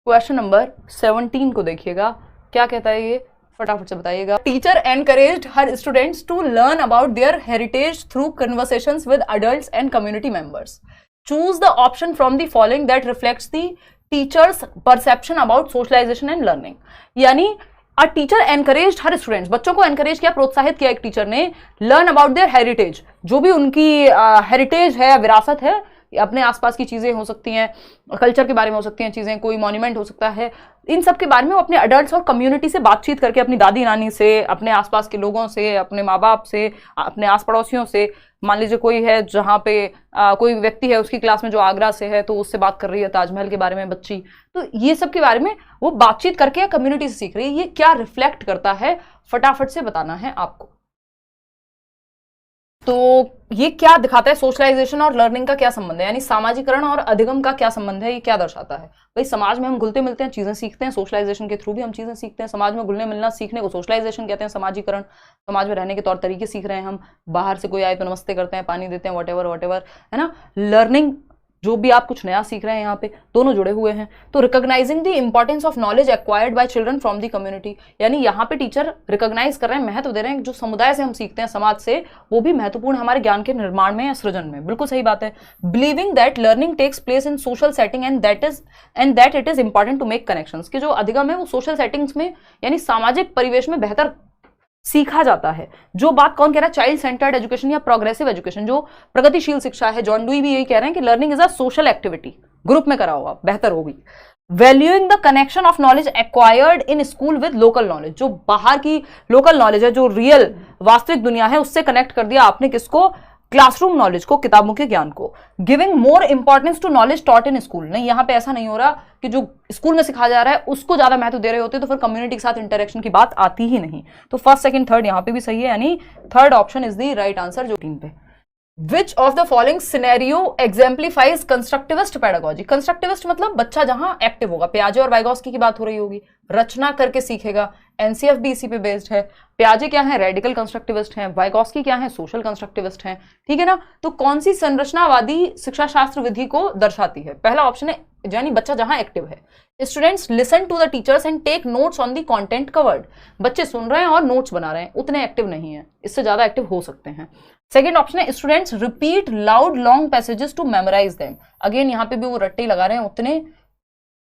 क्वेश्चन नंबर 17 को देखिएगा, क्या कहता है ये, फटाफट से बताइएगा। Teacher encouraged her students to learn about their heritage through conversations with adults and community members. Choose the option from the following that reflects the teachers perception about socialization and learning. यानी a teacher encouraged her students, बच्चों को एनकरेज किया, प्रोत्साहित किया एक टीचर ने, लर्न अबाउट देयर हेरिटेज, जो भी उनकी हेरिटेज है, विरासत है, अपने आसपास की चीजें हो सकती हैं, कल्चर के बारे में हो सकती हैं चीजें, कोई मॉन्यूमेंट हो सकता है, इन सब के बारे में वो अपने अडल्ट्स और कम्युनिटी से बातचीत करके, अपनी दादी नानी से, अपने आसपास के लोगों से, अपने माँ बाप से, अपने आस पड़ोसियों से, मान लीजिए कोई है जहाँ पे कोई व्यक्ति है उसकी क्लास में जो आगरा से है तो उससे बात कर रही है ताजमहल के बारे में बच्ची, तो ये सब के बारे में वो बातचीत करके कम्युनिटी से सीख रही है। ये क्या रिफ्लेक्ट करता है फटाफट से बताना है आपको। तो ये क्या दिखाता है, सोशलाइजेशन और लर्निंग का क्या संबंध है, यानी सामाजिकरण और अधिगम का क्या संबंध है, ये क्या दर्शाता है। भाई समाज में हम घुलते मिलते हैं, चीजें सीखते हैं, सोशलाइजेशन के थ्रू भी हम चीजें सीखते हैं। समाज में घुलने मिलना सीखने को सोशलाइजेशन कहते हैं, समाजीकरण, समाज में रहने के तौर तरीके सीख रहे हैं हम, बाहर से कोई आए तो नमस्ते करते हैं, पानी देते हैं, वट है ना। लर्निंग जो भी आप कुछ नया सीख रहे हैं, यहाँ पे दोनों जुड़े हुए हैं। तो recognising the importance of knowledge acquired by children from the community, यानी यहाँ पे टीचर रिकॉग्नाइज कर रहे हैं, महत्व दे रहे हैं, जो समुदाय से हम सीखते हैं, समाज से, वो भी महत्वपूर्ण हमारे ज्ञान के निर्माण में या सृजन में। बिल्कुल सही बात है। Believing that learning takes place in social setting and that it is important to make connections, कि जो अधिगम है वो सोशल सेटिंग्स में यानी सामाजिक परिवेश में बेहतर सीखा जाता है। जो बात कौन कह रहा है, चाइल्ड सेंटर्ड एजुकेशन या प्रोग्रेसिव एजुकेशन, जो प्रगतिशील शिक्षा है, जॉन डुई भी यही कह रहे हैं कि learning is a social activity, group में करा होगा बेहतर होगी। Valuing the connection of knowledge acquired in school with local knowledge, जो बाहर की लोकल नॉलेज है, जो रियल वास्तविक दुनिया है, उससे कनेक्ट कर दिया आपने किसको, क्लासरूम नॉलेज को, किताबों के ज्ञान को। Giving more importance to knowledge taught in school, नहीं यहाँ पे ऐसा नहीं हो रहा कि जो स्कूल में सिखाया जा रहा है उसको ज्यादा महत्व दे रहे होते तो फिर कम्युनिटी के साथ इंटरेक्शन की बात आती ही नहीं। तो फर्स्ट, सेकंड, थर्ड यहाँ पे भी सही है, यानी third option is the right answer जो 3 पे। Which of the following scenario exemplifies constructivist pedagogy? Constructivist मतलब बच्चा जहां एक्टिव होगा, पियाजे और वाइगोस्की की बात हो रही होगी, रचना करके सीखेगा, एनसीएफ भी इसी पे बेस्ड है। पियाजे क्या है, रेडिकल कंस्ट्रक्टिविस्ट हैं, वाइगोस्की क्या है, सोशल कंस्ट्रक्टिविस्ट हैं, ठीक है ना। तो कौन सी संरचनावादी शिक्षा शास्त्र विधि को दर्शाती है? पहला ऑप्शन है, यानी बच्चा जहां एक्टिव है। Students listen to the teachers and take notes on the content covered, बच्चे सुन रहे हैं और नोट्स बना रहे हैं, उतने एक्टिव नहीं है, इससे ज्यादा एक्टिव हो सकते हैं। सेकेंड ऑप्शन है, students repeat loud long passages to memorise them, again यहाँ पे भी वो रट्टे लगा रहे हैं, उतने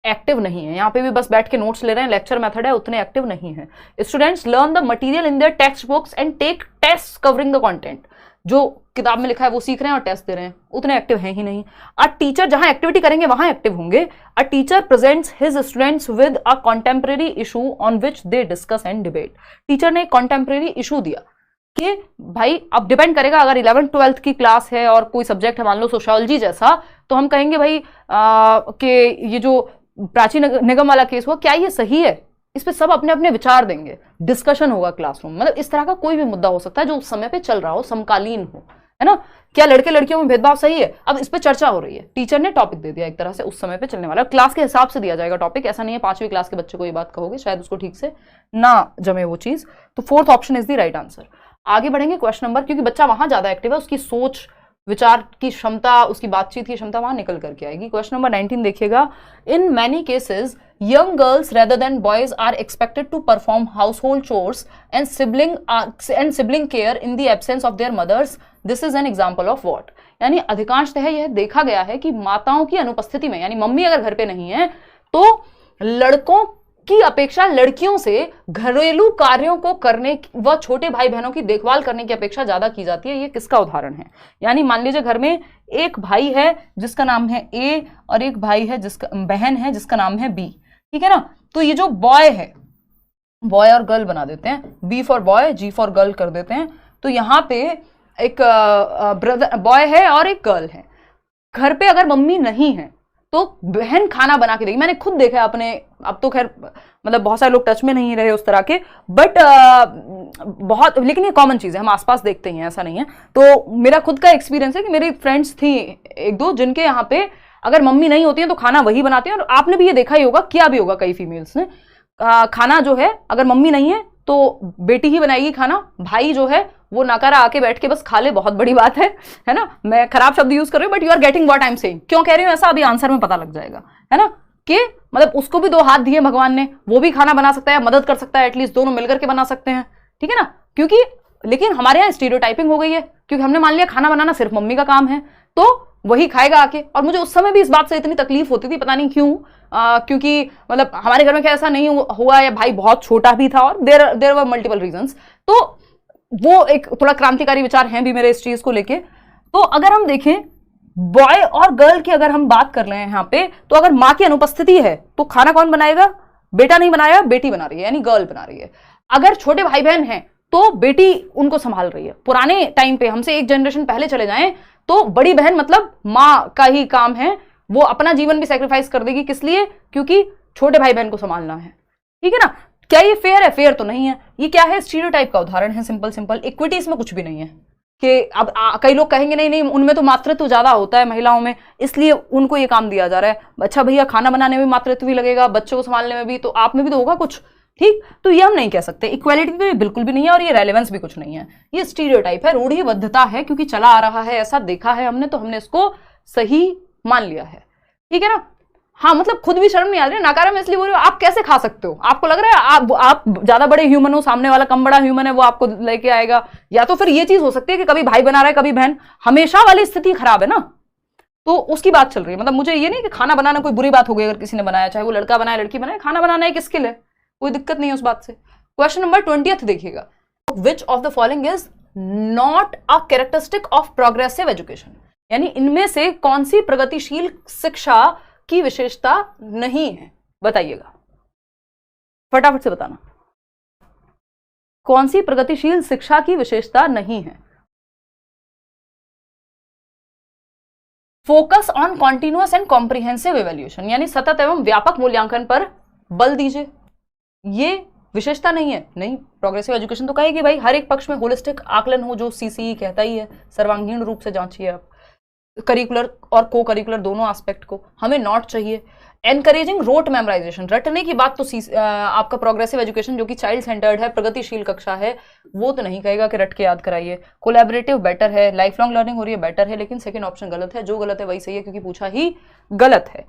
एक्टिव नहीं है, यहाँ पे भी बस बैठ के नोट्स ले रहे हैं, लेक्चर मेथड है, उतने एक्टिव नहीं है। Students learn the material in their textbooks and take test covering the content, जो किताब में लिखा है वो सीख रहे हैं और टेस्ट दे रहे हैं, उतने एक्टिव हैं ही नहीं। अ टीचर जहां एक्टिविटी करेंगे वहां एक्टिव होंगे। A teacher presents his students with a contemporary issue on which they discuss and debate, teacher ने एक कॉन्टेम्परेरी इशू दिया कि भाई अब डिपेंड करेगा, अगर 11th 12th की क्लास है और कोई सब्जेक्ट है मान लो सोशियोलॉजी जैसा, तो हम कहेंगे भाई कि ये जो प्राची निगम वाला केस हुआ, क्या ये सही है, इस पे सब अपने अपने विचार देंगे, डिस्कशन होगा क्लासरूम, मतलब इस तरह का कोई भी मुद्दा हो सकता है जो उस समय पे चल रहा हो, समकालीन हो, है ना। क्या लड़के लड़कियों में भेदभाव सही है, अब इस पे चर्चा हो रही है, टीचर ने टॉपिक दे दिया एक तरह से उस समय पे चलने वाला, क्लास के हिसाब से दिया जाएगा टॉपिक, ऐसा नहीं है 5वीं क्लास के बच्चे को ये बात कहोगे शायद उसको ठीक से ना जमे वो चीज। तो fourth option is the right answer. आगे बढ़ेंगे क्वेश्चन नंबर, क्योंकि बच्चा वहां ज्यादा एक्टिव है, उसकी सोच विचार की क्षमता, उसकी बातचीत की क्षमता वहां निकल करके आएगी। क्वेश्चन नंबर 19 देखिएगा। In many cases young girls rather than boys are expected to perform household chores and sibling care in the absence of their mothers. This is an example of what? यानी अधिकांशतः यह देखा गया है कि माताओं की अनुपस्थिति में, यानी मम्मी अगर घर पे नहीं है, तो लड़कों की अपेक्षा लड़कियों से घरेलू कार्यों को करने व छोटे भाई बहनों की देखभाल करने की अपेक्षा ज्यादा की जाती है। ये किसका उदाहरण है? यानी मान लीजिए घर में एक भाई है जिसका नाम है ए और एक भाई है जिसका बहन है जिसका नाम है बी, ठीक है ना। तो ये जो बॉय है, बॉय और गर्ल बना देते हैं, B for boy G for girl कर देते हैं। तो यहाँ पे एक ब्रदर बॉय है और एक गर्ल है। घर पे अगर मम्मी नहीं है तो बहन खाना बना के देगी। मैंने खुद देखा है अपने, अब तो खैर मतलब बहुत सारे लोग टच में नहीं रहे उस तरह के, बट बहुत, लेकिन ये कॉमन चीज है, हम आसपास देखते हैं, ऐसा नहीं है। तो मेरा खुद का एक्सपीरियंस है कि मेरी फ्रेंड्स थी एक दो जिनके यहाँ पे अगर मम्मी नहीं होती है तो खाना वही बनाती है। और आपने भी ये देखा ही होगा, किया भी होगा कई फीमेल्स ने, खाना जो है अगर मम्मी नहीं है तो बेटी ही बनाएगी खाना, भाई जो है वो नकारा आके बैठ के बस खा ले, बहुत बड़ी बात है ना। मैं खराब शब्द यूज कर रही हूँ but you are getting what I am saying. क्यों कह रही हूँ ऐसा, अभी आंसर में पता लग जाएगा, है ना, कि मतलब उसको भी दो हाथ दिए भगवान ने, वो भी खाना बना सकता है, मदद कर सकता है, एटलीस्ट दोनों मिलकर के बना सकते हैं, ठीक है ना। क्योंकि लेकिन हमारे यहाँ स्टीरियोटाइपिंग हो गई है, क्योंकि हमने मान लिया खाना बनाना सिर्फ मम्मी का काम है, तो वही खाएगा आके। और मुझे उस समय भी इस बात से इतनी तकलीफ होती थी, पता नहीं क्यों, क्योंकि मतलब हमारे घर में क्या ऐसा नहीं हुआ, या भाई बहुत छोटा भी था, और देयर वर मल्टीपल रीजंस। तो वो एक थोड़ा क्रांतिकारी विचार हैं भी मेरे इस चीज को लेके। तो अगर हम देखें बॉय और गर्ल की अगर हम बात कर रहे हैं यहाँ पे, तो अगर माँ की अनुपस्थिति है तो खाना कौन बनाएगा? बेटा नहीं बनाया, बेटी बना रही है, यानी गर्ल बना रही है। अगर छोटे भाई बहन हैं तो बेटी उनको संभाल रही है। पुराने टाइम पे, हमसे एक जनरेशन पहले चले जाएं तो बड़ी बहन मतलब माँ का ही काम है, वो अपना जीवन भी सेक्रीफाइस कर देगी, किस लिए? क्योंकि छोटे भाई बहन को संभालना है, ठीक है ना। क्या ये फेयर है? फेयर तो नहीं है। ये क्या है? स्टीरियोटाइप का उदाहरण है, सिंपल। इक्विटी इसमें कुछ भी नहीं है कि अब कई लोग कहेंगे नहीं उनमें तो मातृत्व ज्यादा होता है महिलाओं में, इसलिए उनको ये काम दिया जा रहा है। अच्छा भैया, खाना बनाने में मातृत्व भी लगेगा, बच्चों को संभालने में भी, तो आप में भी तो होगा कुछ, ठीक। तो ये हम नहीं कह सकते, इक्वालिटी तो ये बिल्कुल भी नहीं है, और ये रेलेवेंस भी कुछ नहीं है। ये स्टीरियोटाइप है, रूढ़िबद्धता है, क्योंकि चला आ रहा है, ऐसा देखा है हमने, तो हमने इसको सही मान लिया है, ठीक है ना। हाँ, मतलब खुद भी शर्म नहीं आ रही, नाकारा में इसलिए बोल रही हूँ, आप कैसे खा सकते हो? आपको लग रहा है आप ज्यादा बड़े ह्यूमन हो, सामने वाला कम बड़ा ह्यूमन है, वो आपको लेके आएगा। या तो फिर ये चीज हो सकती है कि कभी भाई बना रहा है कभी बहन, हमेशा वाली स्थिति खराब है ना, तो उसकी बात चल रही है। मतलब मुझे ये नहीं कि खाना बनाना कोई बुरी बात हो गई अगर किसी ने बनाया, चाहे वो लड़का बनाए लड़की बनाए, खाना बनाना एक स्किल है, कोई दिक्कत नहीं है उस बात से। क्वेश्चन नंबर 20 देखिएगा, विच of the following is not a characteristic of progressive education, यानी इनमें से कौन सी प्रगतिशील शिक्षा की विशेषता नहीं है? बताइएगा, फटाफट से बताना, कौन सी प्रगतिशील शिक्षा की विशेषता नहीं है? Focus on continuous and comprehensive evaluation, यानी सतत एवं व्यापक मूल्यांकन पर बल दीजिए, ये विशेषता नहीं है। नहीं, प्रोग्रेसिव एजुकेशन तो कहेगी भाई हर एक पक्ष में होलिस्टिक आकलन हो, जो सीसीई कहता ही है, सर्वांगीण रूप से जांचिए आप करिकुलर और को करिकुलर दोनों एस्पेक्ट को। हमें नॉट चाहिए। एनकरेजिंग रोट मेमोराइजेशन, रटने की बात तो आपका प्रोग्रेसिव एजुकेशन जो कि चाइल्ड सेंटर्ड है, प्रगतिशील कक्षा है, वो तो नहीं कहेगा कि रट के याद कराइए। कोलैबोरेटिव बेटर है, लाइफ लॉन्ग लर्निंग हो रही है, बेटर है, लेकिन सेकंड ऑप्शन गलत है। जो गलत है वही सही है, क्योंकि पूछा ही गलत है।